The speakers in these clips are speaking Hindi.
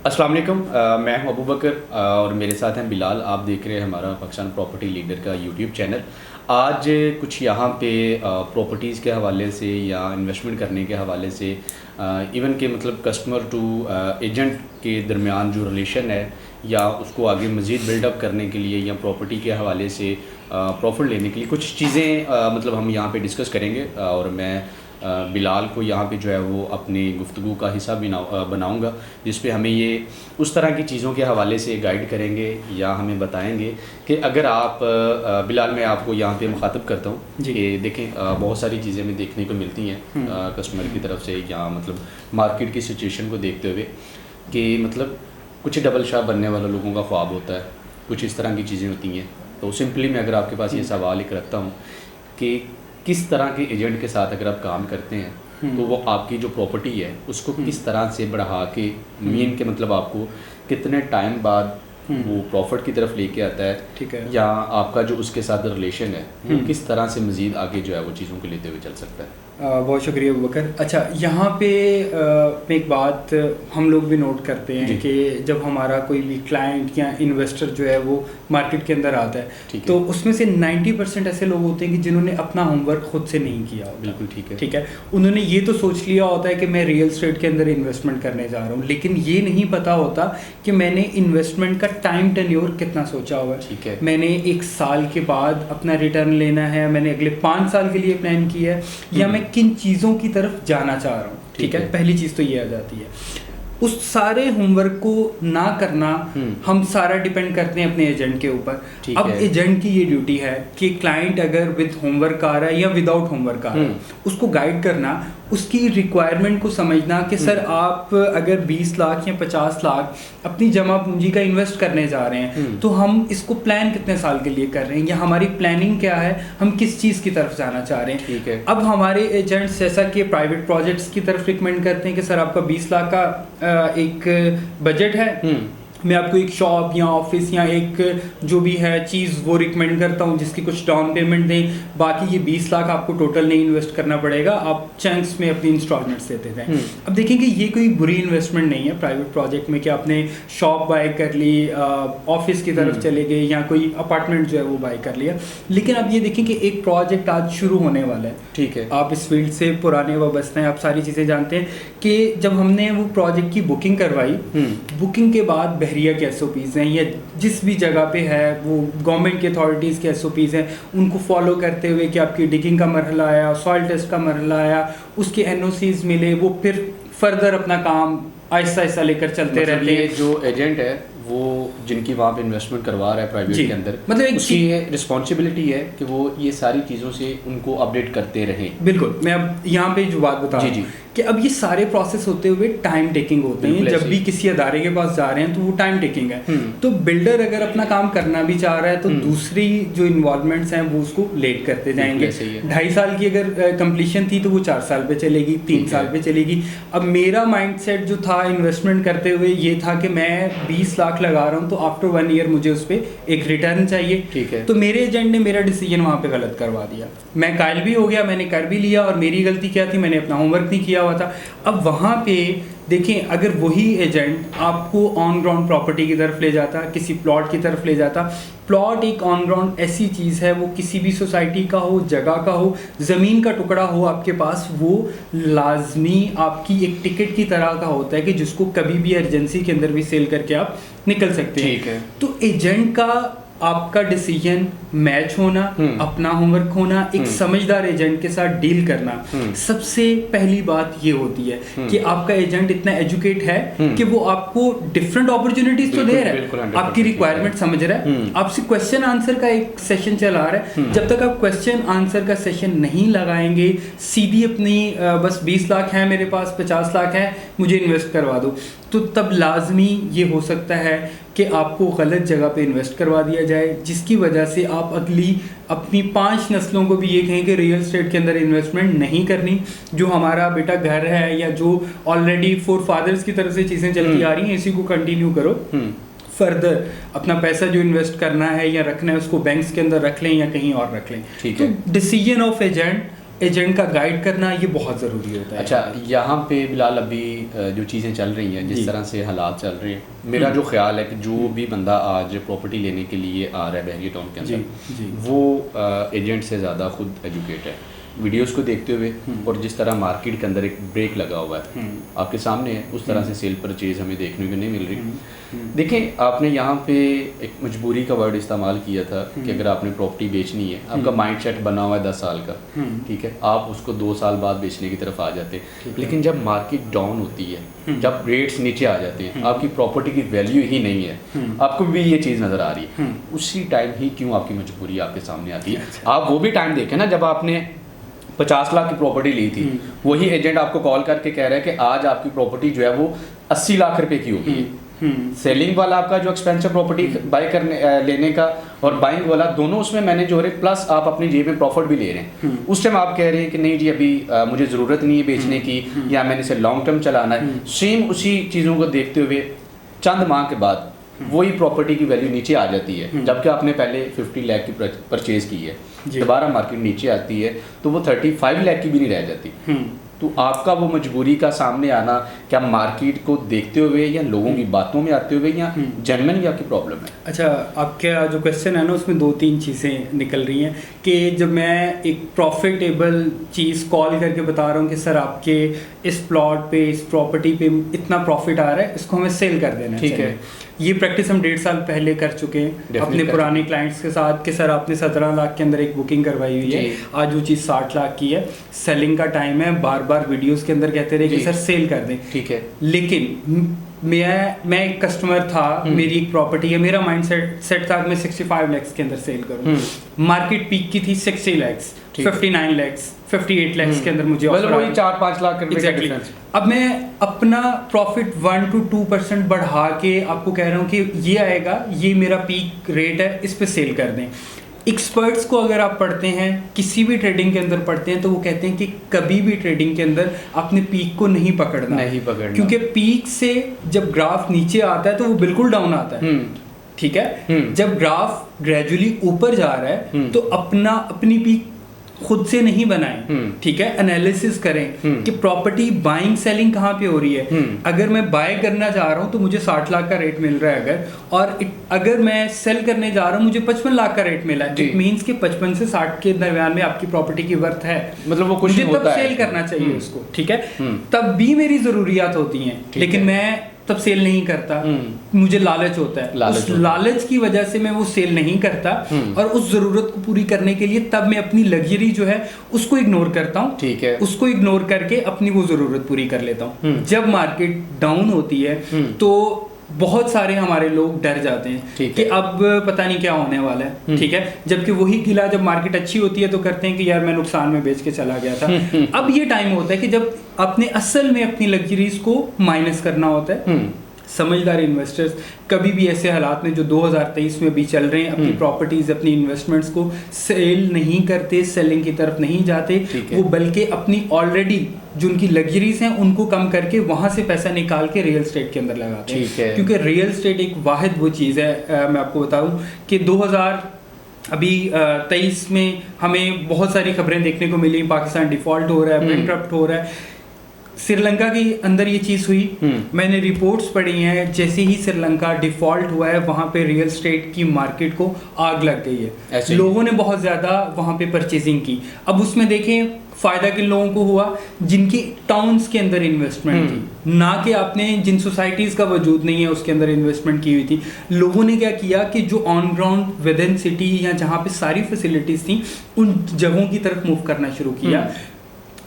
अस्सलाम वालेकुम। मैं हूं अबू बकर और मेरे साथ हैं बिलाल। आप देख रहे हैं हमारा पाकिस्तान प्रॉपर्टी लीडर का यूट्यूब चैनल। आज कुछ यहाँ पे प्रॉपर्टीज़ के हवाले से या इन्वेस्टमेंट करने के हवाले से इवन के मतलब कस्टमर टू एजेंट के दरमियान जो रिलेशन है या उसको आगे मज़ीद बिल्डअप करने के लिए या प्रॉपर्टी के हवाले से प्रॉफिट लेने के लिए कुछ चीज़ें मतलब हम यहाँ पे डिस्कस करेंगे और मैं बिलाल को यहाँ पे जो है वो अपनी गुफ्तगू का हिस्सा बनाऊँगा, जिस पे हमें ये उस तरह की चीज़ों के हवाले से गाइड करेंगे या हमें बताएंगे कि अगर आप बिलाल मैं आपको यहाँ पे मुखातब करता हूँ कि देखें बहुत सारी चीज़ें हमें देखने को मिलती हैं कस्टमर की तरफ से या मतलब मार्केट की सिचुएशन को देखते हुए कि मतलब कुछ डबल शॉप बनने वाले लोगों का ख्वाब होता है, कुछ इस तरह की चीज़ें होती हैं। तो सिंपली मैं अगर आपके पास ये सवाल एक रखता हूँ कि किस तरह के एजेंट के साथ अगर आप काम करते हैं तो वो आपकी जो प्रॉपर्टी है उसको किस तरह से बढ़ा के मीन के मतलब आपको कितने टाइम बाद वो प्रॉफिट की तरफ लेके आता है, ठीक है, या आपका जो उसके साथ रिलेशन है वो किस तरह से मज़ीद आगे जो है वो चीज़ों को लेते हुए चल सकता है। बहुत शुक्रिया अबू बकर। अच्छा, यहाँ पे एक बात हम लोग भी नोट करते हैं कि जब हमारा कोई भी क्लाइंट या इन्वेस्टर जो है वो मार्केट के अंदर आता है तो उसमें से 90% ऐसे लोग होते हैं कि जिन्होंने अपना होमवर्क खुद से नहीं किया होता। बिल्कुल ठीक है, ठीक है। उन्होंने ये तो सोच लिया होता है कि मैं रियल एस्टेट के अंदर इन्वेस्टमेंट करने जा रहा हूँ, लेकिन ये नहीं पता होता कि मैंने इन्वेस्टमेंट का टाइम टेन्योर कितना सोचा हुआ है। ठीक है, मैंने 1 साल के बाद अपना रिटर्न लेना है, मैंने अगले 5 साल के लिए प्लान किया है, या मैं किन चीज़ों की तरफ जाना चाह रहा हूँ। ठीक है, पहली चीज़ तो ये आ जाती है। उस सारे होमवर्क को ना करना हम सारा डिपेंड करते हैं अपने एजेंट के ऊपर। अब एजेंट की ये ड्यूटी है कि क्लाइंट अगर विद होमवर्क आ रहा है या विदाउट होमवर्क आ रहा है उसको गाइड करना, उसकी रिक्वायरमेंट को समझना कि सर आप अगर 20 लाख या 50 लाख अपनी जमा पूंजी का इन्वेस्ट करने जा रहे हैं तो हम इसको प्लान कितने साल के लिए कर रहे हैं या हमारी प्लानिंग क्या है, हम किस चीज़ की तरफ जाना चाह रहे हैं। ठीक है। अब हमारे एजेंट्स जैसा कि प्राइवेट प्रोजेक्ट्स की तरफ रिकमेंड करते हैं कि सर आपका 20 लाख का एक बजट है, मैं आपको एक शॉप या ऑफिस या एक जो भी है चीज़ वो रिकमेंड करता हूँ जिसकी कुछ डाउन पेमेंट दें, बाकी ये 20 लाख आपको टोटल नहीं इन्वेस्ट करना पड़ेगा, आप चंक्स में अपनी इंस्टॉलमेंट्स देते जाएं। अब देखेंगे ये कोई बुरी इन्वेस्टमेंट नहीं है प्राइवेट प्रोजेक्ट में कि आपने शॉप बाय कर ली, ऑफिस की तरफ चले गए या कोई अपार्टमेंट जो है वो बाय कर लिया, लेकिन अब ये देखें कि एक प्रोजेक्ट आज शुरू होने वाला है। ठीक है, आप इस फील्ड से पुराने वाबस्ते हैं, आप सारी चीज़ें जानते हैं कि जब हमने वो प्रोजेक्ट की बुकिंग करवाई, बुकिंग के बाद बहरिया के एसओपीज़ हैं या जिस भी जगह पे है वो गवर्नमेंट के अथॉरिटीज़ के एसओपीज़ हैं, उनको फॉलो करते हुए कि आपकी डिगिंग का मरहला आया, सॉइल टेस्ट का मरहला आया, उसके एनओसीज़ मिले, वो फिर फर्दर अपना काम आहिस्ता आहिस्ता लेकर चलते रहते हैं। जो एजेंट है वो जिनकी वहाँ पे इन्वेस्टमेंट करवा रहा है प्राइवेट के अंदर, मतलब उसकी रिस्पॉन्सिबिलिटी है कि वो ये सारी चीज़ों से उनको अपडेट करते रहें। बिल्कुल, मैं अब यहाँ पे जो बात बता रहा हूँ कि अब ये सारे प्रोसेस होते हुए टाइम टेकिंग होते हैं। जब भी किसी अदारे के पास जा रहे हैं तो वो टाइम टेकिंग है। तो बिल्डर अगर अपना काम करना भी चाह रहा है तो दूसरी जो इन्वॉल्वमेंट्स हैं वो उसको लेट करते जाएंगे। 2.5 साल की अगर कंप्लीशन थी तो वो 4 साल पे चलेगी, 3 साल पे चलेगी। अब मेरा माइंडसेट जो था इन्वेस्टमेंट करते हुए ये था कि मैं 20 लाख लगा रहा हूँ तो आफ्टर 1 ईयर मुझे उस पर एक रिटर्न चाहिए। ठीक है। तो मेरे एजेंट ने मेरा डिसीजन वहाँ पे गलत करवा दिया, मैं कायल भी हो गया, मैंने कर भी लिया, और मेरी गलती क्या थी, मैंने अपना होमवर्क नहीं किया हुआ था। अब वहाँ पे देखें, अगर वही एजेंट आपको ऑन ग्राउंड प्रॉपर्टी की तरफ ले जाता, किसी प्लॉट की तरफ ले जाता, प्लॉट एक ऑन ग्राउंड ऐसी चीज़ है, वो किसी भी सोसाइटी का हो, जगह का हो, ज़मीन का टुकड़ा हो आपके पास, वो लाजमी आपकी एक टिकट की तरह का होता है कि जिसको कभी भी अर्जेंसी के अंदर भी सेल करके आप निकल सकते हैं। ठीक है। तो एजेंट का आपका डिसीजन मैच होना, अपना होमवर्क होना, एक समझदार एजेंट के साथ डील करना, सबसे पहली बात ये होती है कि आपका एजेंट इतना एजुकेट है कि वो आपको डिफरेंट अपॉर्चुनिटीज तो दे रहा है, आपकी रिक्वायरमेंट समझ रहा है, आपसे क्वेश्चन आंसर का एक सेशन चला रहा है। जब तक आप क्वेश्चन आंसर का सेशन नहीं लगाएंगे, सीधी अपनी बस 20 लाख है मेरे पास, 50 लाख है, मुझे इन्वेस्ट करवा दो, तो तब लाजमी ये हो सकता है कि आपको गलत जगह पे इन्वेस्ट करवा दिया जाए, जिसकी वजह से आप अगली अपनी 5 नस्लों को भी ये कहें कि रियल एस्टेट के अंदर इन्वेस्टमेंट नहीं करनी। जो हमारा बेटा घर है या जो ऑलरेडी फोर फादर्स की तरफ से चीज़ें चलती आ रही हैं, इसी को कंटिन्यू करो। फर्दर अपना पैसा जो इन्वेस्ट करना है या रखना है उसको बैंक्स के अंदर रख लें या कहीं और रख लें। ठीक तो है। डिसीजन ऑफ एजेंट एजेंट का गाइड करना ये बहुत ज़रूरी होता है। अच्छा, यहाँ पे बिलाल अभी जो चीज़ें चल रही हैं, जिस तरह से हालात चल रहे हैं, मेरा जो ख्याल है कि जो भी बंदा आज प्रॉपर्टी लेने के लिए आ रहा है बहरिया टाउन के अंदर, वो एजेंट से ज़्यादा खुद एजुकेट है वीडियोस को देखते हुए, और जिस तरह मार्केट के अंदर एक ब्रेक लगा हुआ है आपके सामने है, उस तरह से सेल परचेज हमें देखने को नहीं मिल रही। देखें, आपने यहाँ पे एक मजबूरी का वर्ड इस्तेमाल किया था कि अगर आपने प्रॉपर्टी बेचनी है, आपका माइंड सेट बना हुआ है 10 साल का, ठीक है, आप उसको 2 साल बाद बेचने की तरफ आ जाते हैं। लेकिन जब मार्केट डाउन होती है, जब रेट्स नीचे आ जाते हैं, आपकी प्रॉपर्टी की वैल्यू ही नहीं है, आपको भी ये चीज़ नज़र आ रही है, उसी टाइम ही क्यों आपकी मजबूरी आपके सामने आती है। आप वो भी टाइम देखें ना जब आपने 50 लाख की प्रॉपर्टी ली थी, वही एजेंट आपको कॉल करके कह रहा है कि आज आपकी प्रॉपर्टी जो है वो 80 लाख रुपए की होगी है। सेलिंग वाला आपका जो एक्सपेंसिव प्रॉपर्टी बाय करने लेने का और बाइंग वाला दोनों उसमें मैनेज हो रहे, प्लस आप अपनी जेब में प्रॉफिट भी ले रहे हैं। उस टाइम आप कह रहे हैं कि नहीं जी अभी मुझे ज़रूरत नहीं है बेचने की, या मैंने इसे लॉन्ग टर्म चलाना है। सेम उसी चीज़ों को देखते हुए चंद माह के बाद वही प्रॉपर्टी की वैल्यू नीचे आ जाती है, जबकि आपने पहले 50 लाख की परचेज की है, दोबारा मार्केट नीचे आती है तो वो 35 लाख की भी नहीं रह जाती। तो आपका वो मजबूरी का सामने आना क्या मार्केट को देखते हुए या लोगों की बातों में आते हुए या जेन्युइनली आपकी प्रॉब्लम है? अच्छा, आपका जो क्वेश्चन है ना उसमें 2-3 चीज़ें निकल रही हैं कि जब मैं एक प्रॉफिटेबल चीज़ कॉल करके बता रहा हूँ कि सर आपके इस प्लॉट पे, इस प्रॉपर्टी पे इतना प्रॉफिट आ रहा है, इसको हमें सेल कर देना, ठीक है। ये प्रैक्टिस हम 1.5 साल पहले कर चुके हैं अपने पुराने क्लाइंट्स के साथ कि सर आपने 17 लाख के अंदर एक बुकिंग करवाई हुई है, आज वो चीज़ 60 लाख की है, सेलिंग का टाइम है, बार बार वीडियोस के अंदर कहते रहे कि सर सेल कर दें, ठीक है। लेकिन मैं एक कस्टमर था, मेरी एक प्रॉपर्टी है, मेरा माइंड सेट था कि मैं 65 लाख के अंदर सेल करूं। मार्केट पीक की थी 60 लाख, 59 लाख, 58 लाख के अंदर मुझे मतलब वही 4-5 लाख रुपए का डिफरेंस। अब मैं अपना प्रॉफिट 1 to 2% बढ़ा के आपको कह रहा हूँ कि ये आएगा, ये मेरा पीक रेट है, इस पे सेल कर दें। एक्सपर्ट्स को अगर आप पढ़ते हैं, किसी भी ट्रेडिंग के अंदर पढ़ते हैं, तो वो कहते हैं कि कभी भी ट्रेडिंग के अंदर आपने पीक को नहीं पकड़ना, क्योंकि पीक से जब ग्राफ नीचे आता है तो वो बिल्कुल डाउन आता है, ठीक है। जब ग्राफ ग्रेजुअली ऊपर जा रहा है तो अपनी पीक खुद से नहीं बनाएं, ठीक है। एनालिसिस करें कि प्रॉपर्टी बाइंग सेलिंग कहाँ पे हो रही है। अगर मैं बाय करना चाह रहा हूँ तो मुझे 60 लाख का रेट मिल रहा है अगर, और अगर मैं सेल करने जा रहा हूँ मुझे 55 लाख का रेट मिला है, इट मींस कि 55 से 60 के दरमियान में आपकी प्रॉपर्टी की वर्थ है, मतलब वो कुछ तब सेल करना चाहिए उसको, ठीक है। तब भी मेरी जरूरियात होती हैं, लेकिन मैं तब सेल नहीं करता, मुझे लालच होता है, उस लालच की वजह से मैं वो सेल नहीं करता, और उस जरूरत को पूरी करने के लिए तब मैं अपनी लग्जरी जो है उसको इग्नोर करता हूँ, ठीक है। उसको इग्नोर करके अपनी वो जरूरत पूरी कर लेता हूँ। जब मार्केट डाउन होती है तो बहुत सारे हमारे लोग डर जाते हैं कि अब पता नहीं क्या होने वाला है, ठीक है। जबकि वही किला जब मार्केट अच्छी होती है तो करते हैं कि यार मैं नुकसान में बेच के चला गया था। अब ये टाइम होता है कि जब अपने असल में अपनी लग्जरीज को माइनस करना होता है। समझदार इन्वेस्टर्स कभी भी ऐसे हालात में जो 2023 में भी चल रहे हैं अपनी प्रॉपर्टीज, अपनी इन्वेस्टमेंट्स को सेल नहीं करते, सेलिंग की तरफ नहीं जाते, वो बल्कि अपनी ऑलरेडी जो उनकी लग्जरीज हैं उनको कम करके वहां से पैसा निकाल के रियल एस्टेट के अंदर लगाते हैं, क्योंकि रियल एस्टेट एक वाहिद वो चीज़ है। मैं आपको बताऊं कि 2023 में हमें बहुत सारी खबरें देखने को मिली, पाकिस्तान डिफॉल्ट हो रहा है, बैंकरप्ट हो रहा है। श्रीलंका के अंदर ये चीज़ हुई, मैंने रिपोर्ट्स पढ़ी हैं, जैसे ही श्रीलंका डिफॉल्ट हुआ है वहाँ पे रियल एस्टेट की मार्केट को आग लग गई है, लोगों ने बहुत ज़्यादा वहाँ पे परचेजिंग की। अब उसमें देखें फ़ायदा किन लोगों को हुआ, जिनकी टाउन्स के अंदर इन्वेस्टमेंट थी, ना कि आपने जिन सोसाइटीज़ का वजूद नहीं है उसके अंदर इन्वेस्टमेंट की हुई थी। लोगों ने क्या किया कि जो on ground with in city या जहाँ पे सारी फैसिलिटीज़ थी उन जगहों की तरफ मूव करना शुरू किया।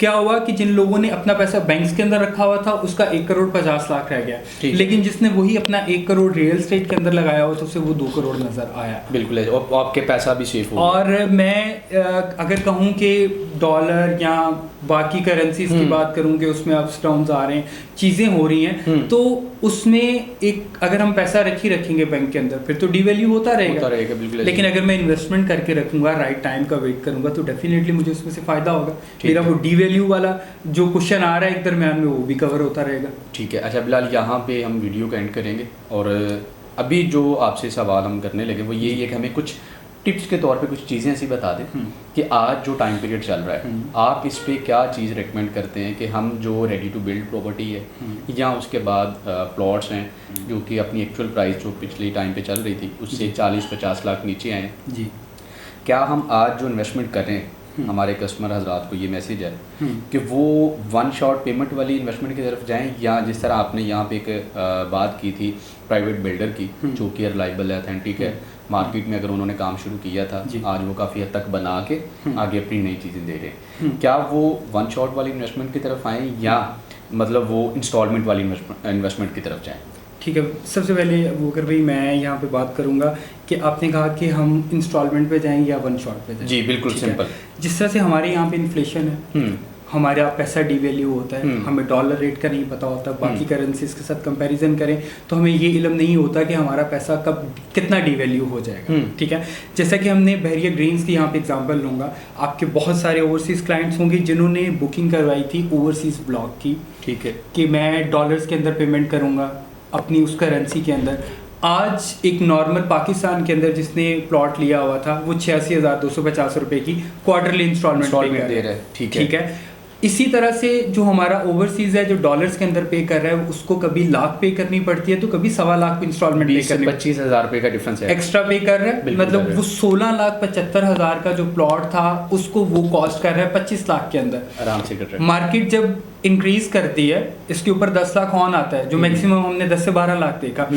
क्या हुआ कि जिन लोगों ने अपना पैसा बैंक्स के अंदर रखा हुआ था उसका 1,50,00,000 रह गया, लेकिन जिसने वही अपना 1 करोड़ रियल एस्टेट के अंदर लगाया हुआ तो उसे वो 2 करोड़ नजर आया। बिल्कुल, आपके पैसा भी सेफ हो। और मैं अगर कहूँ कि डॉलर या बाकी करेंसीज की बात करूँ कि उसमें अप्स डाउन्स आ रहे हैं, चीज़ें हो रही हैं, तो उसमें एक अगर हम पैसा रखेंगे बैंक के अंदर फिर तो डीवैल्यू होता रहेगा, लेकिन अगर मैं इन्वेस्टमेंट करके रखूंगा, राइट टाइम का वेट करूंगा, तो डेफिनेटली मुझे उसमें से फ़ायदा होगा। मेरा वो डीवैल्यू वाला जो क्वेश्चन आ रहा है एक दरमियान में वो भी कवर होता रहेगा। ठीक है। अच्छा बिलाल, यहाँ पे हम वीडियो का एंड करेंगे और अभी जो आपसे सवाल हम करने लगे वो यही है कि हमें कुछ टिप्स के तौर पे कुछ चीज़ें ऐसी बता दें कि आज जो टाइम पीरियड चल रहा है आप इस पे क्या चीज़ रेकमेंड करते हैं कि हम जो रेडी टू बिल्ड प्रॉपर्टी है या उसके बाद प्लॉट्स हैं जो कि अपनी एक्चुअल प्राइस जो पिछले टाइम पे चल रही थी उससे 40-50 लाख नीचे आए जी, क्या हम आज जो इन्वेस्टमेंट कर रहे हैं हमारे कस्टमर हजरात को ये मैसेज है कि वो वन शॉट पेमेंट वाली इन्वेस्टमेंट की तरफ जाएं, या जिस तरह आपने यहाँ पे एक बात की थी प्राइवेट बिल्डर की जो कि रिलायबल है, ऑथेंटिक है, मार्केट में अगर उन्होंने काम शुरू किया था आज वो काफ़ी हद तक बना के आगे अपनी नई चीज़ें दे रहे हैं, क्या वो वन शॉट वाली इन्वेस्टमेंट की तरफ आएँ या मतलब वो इंस्टॉलमेंट वाली इन्वेस्टमेंट की तरफ जाएँ? ठीक है, सबसे पहले वोकर भाई मैं यहाँ पे बात करूँगा कि आपने कहा कि हम इंस्टॉलमेंट पे जाएं या वन शॉट पे जाएं। जी बिल्कुल सिंपल। जिस तरह से हमारे यहाँ पे इन्फ्लेशन है, हमारा पैसा डिवैल्यू होता है, हमें डॉलर रेट का नहीं पता होता, बाकी करेंसीज के साथ कंपैरिजन करें तो हमें ये इल्म नहीं होता कि हमारा पैसा कब कितना डिवैल्यू हो जाएगा। ठीक है, जैसा कि हमने बहरिया ग्रीन्स की यहाँ पे एग्जांपल लूँगा, आपके बहुत सारे ओवरसीज़ क्लाइंट्स होंगे जिन्होंने बुकिंग करवाई थी ओवरसीज़ ब्लॉक की, ठीक है, कि मैं डॉलर्स के अंदर पेमेंट करूँगा अपनी उस करेंसी के अंदर। आज एक नॉर्मल पाकिस्तान के अंदर जिसने प्लॉट लिया हुआ था वो 86,250 रुपए की क्वार्टरली इंस्टॉलमेंट दे रहा है। ठीक है, इसी तरह से जो हमारा ओवरसीज है जो डॉलर्स के अंदर पे कर रहा है उसको कभी लाख पे करनी पड़ती है तो कभी 1.25 लाख इंस्टॉलमेंट पे करनी, 25,000 रुपए का डिफरेंस है, एक्स्ट्रा पे कर रहा है। मतलब वो 16,75,000 का जो प्लॉट था उसको वो कॉस्ट कर रहा है 25 लाख के अंदर आराम से कर रहा है। मार्केट जब इंक्रीज करती है इसके ऊपर 10 लाख ऑन आता है जो मैक्सिमम हमने 10 से 12 लाख देखा,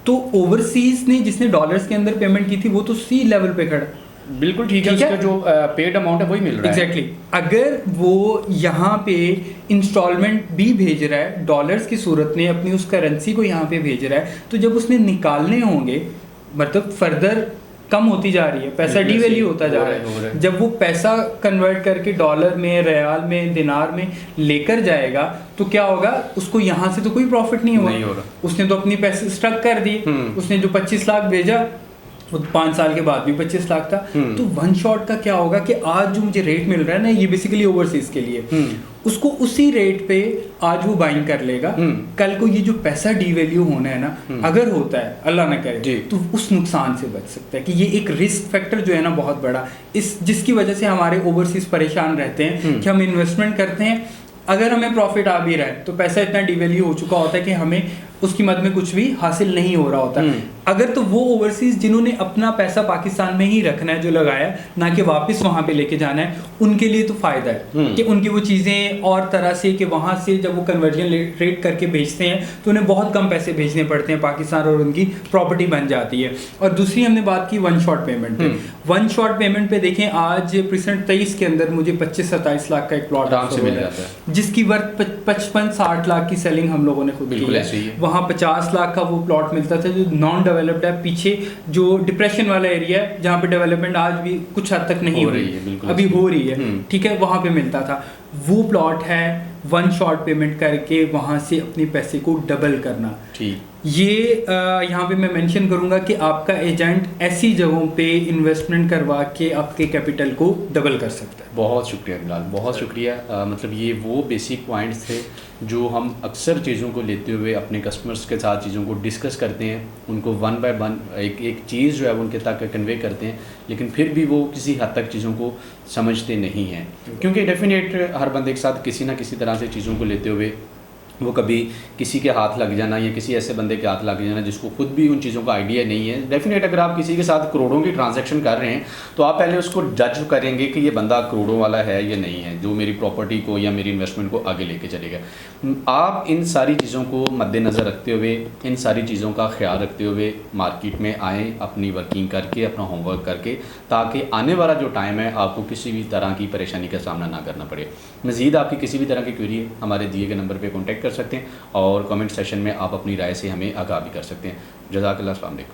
तो ओवरसीज ने जिसने डॉलर्स के अंदर पेमेंट की थी वो तो सी लेवल पे खड़ा। बिल्कुल ठीक है, उसका जो पेड अमाउंट है वही मिल रहा है। एग्जैक्टली, अगर वो यहाँ पे इंस्टॉलमेंट भी भेज रहा है डॉलर्स की सूरत में अपनी उस करेंसी को यहाँ पे भेज रहा है, तो जब उसने निकालने होंगे मतलब फर्दर कम होती जा रही है, पैसा डिवैल्यू होता जा रहा है। जब वो पैसा कन्वर्ट करके डॉलर में, रियाल में, दिनार में लेकर जाएगा तो क्या होगा, उसको यहाँ से तो कोई प्रॉफिट नहीं होगा। उसने तो अपनी पैसे स्टक कर दिए, उसने जो 25 लाख भेजा वो 5 साल के बाद भी 25 लाख था। तो वन शॉट का क्या होगा कि आज जो मुझे रेट मिल रहा है ना, ये बेसिकली ओवरसीज के लिए, उसको उसी रेट पे आज वो बाइंग कर लेगा। कल को ये जो पैसा डिवैल्यू होना है ना, अगर होता है अल्लाह ना करे तो उस नुकसान से बच सकता है। कि ये एक रिस्क फैक्टर जो है ना बहुत बड़ा, इस जिसकी वजह से हमारे ओवरसीज परेशान रहते हैं कि हम इन्वेस्टमेंट करते हैं, अगर हमें प्रॉफिट आ भी रहा है तो पैसा इतना डिवैल्यू हो चुका होता है कि हमें उसकी मद में कुछ भी हासिल नहीं हो रहा होता। अगर तो वो ओवरसीज जिन्होंने अपना पैसा पाकिस्तान में ही रखना है, जो लगाया ना कि वापस वहाँ पे लेके जाना है, उनके लिए तो फ़ायदा है कि उनकी वो चीज़ें और तरह से कि वहाँ से जब वो कन्वर्जन रेट करके बेचते हैं तो उन्हें बहुत कम पैसे भेजने पड़ते हैं पाकिस्तान और उनकी प्रॉपर्टी बन जाती है। और दूसरी हमने बात की वन शॉट पेमेंट पे। वन शॉट पेमेंट पे देखें, आज प्रेजेंट 23 के अंदर मुझे 25-27 लाख का एक प्लॉट मिल जाता है जिसकी वर्थ 55-60 लाख की सेलिंग हम लोगों ने खुद की है। वहाँ 50 लाख का वो प्लॉट मिलता था जो नॉन डेवलप्ड है, पीछे जो डिप्रेशन वाला एरिया है जहाँ पे डेवलपमेंट आज भी कुछ हद तक नहीं हो रही है, अभी हो रही है, ठीक है, वहाँ पे मिलता था। वो प्लॉट है वन शॉट पेमेंट करके वहाँ से अपने पैसे को डबल करना। ठीक, ये यहाँ पे मैं मेंशन करूँगा कि आपका एजेंट ऐसी जगहों पे इन्वेस्टमेंट करवा के आपके कैपिटल को डबल कर सकता है। बहुत शुक्रिया बिलाल, बहुत शुक्रिया। मतलब ये वो बेसिक पॉइंट्स थे जो हम अक्सर चीज़ों को लेते हुए अपने कस्टमर्स के साथ चीज़ों को डिस्कस करते हैं, उनको वन बाय वन एक चीज़ जो है वो उनके तक कन्वे करते हैं, लेकिन फिर भी वो किसी हद तक चीज़ों को समझते नहीं हैं, क्योंकि डेफिनेट हर बंदे के साथ किसी ना किसी तरह से चीज़ों को लेते हुए वो कभी किसी के हाथ लग जाना या किसी ऐसे बंदे के हाथ लग जाना जिसको खुद भी उन चीज़ों का आइडिया नहीं है। डेफिनेट अगर आप किसी के साथ करोड़ों की ट्रांजैक्शन कर रहे हैं तो आप पहले उसको जज करेंगे कि ये बंदा करोड़ों वाला है या नहीं है, जो मेरी प्रॉपर्टी को या मेरी इन्वेस्टमेंट को आगे लेके चलेगा। आप इन सारी चीज़ों को मद्देनज़र रखते हुए, इन सारी चीज़ों का ख्याल रखते हुए मार्केट में आएँ, अपनी वर्किंग करके, अपना होमवर्क करके, ताकि आने वाला जो टाइम है आपको किसी भी तरह की परेशानी का सामना ना करना पड़े। मज़ीद आपकी किसी भी तरह की क्वेरी हमारे दिए गए नंबर पर कॉन्टैक्ट कर सकते हैं और कमेंट सेशन में आप अपनी राय से हमें आगाह भी कर सकते हैं। जज़ाकल्लाह, अस्सलाम वालेकुम।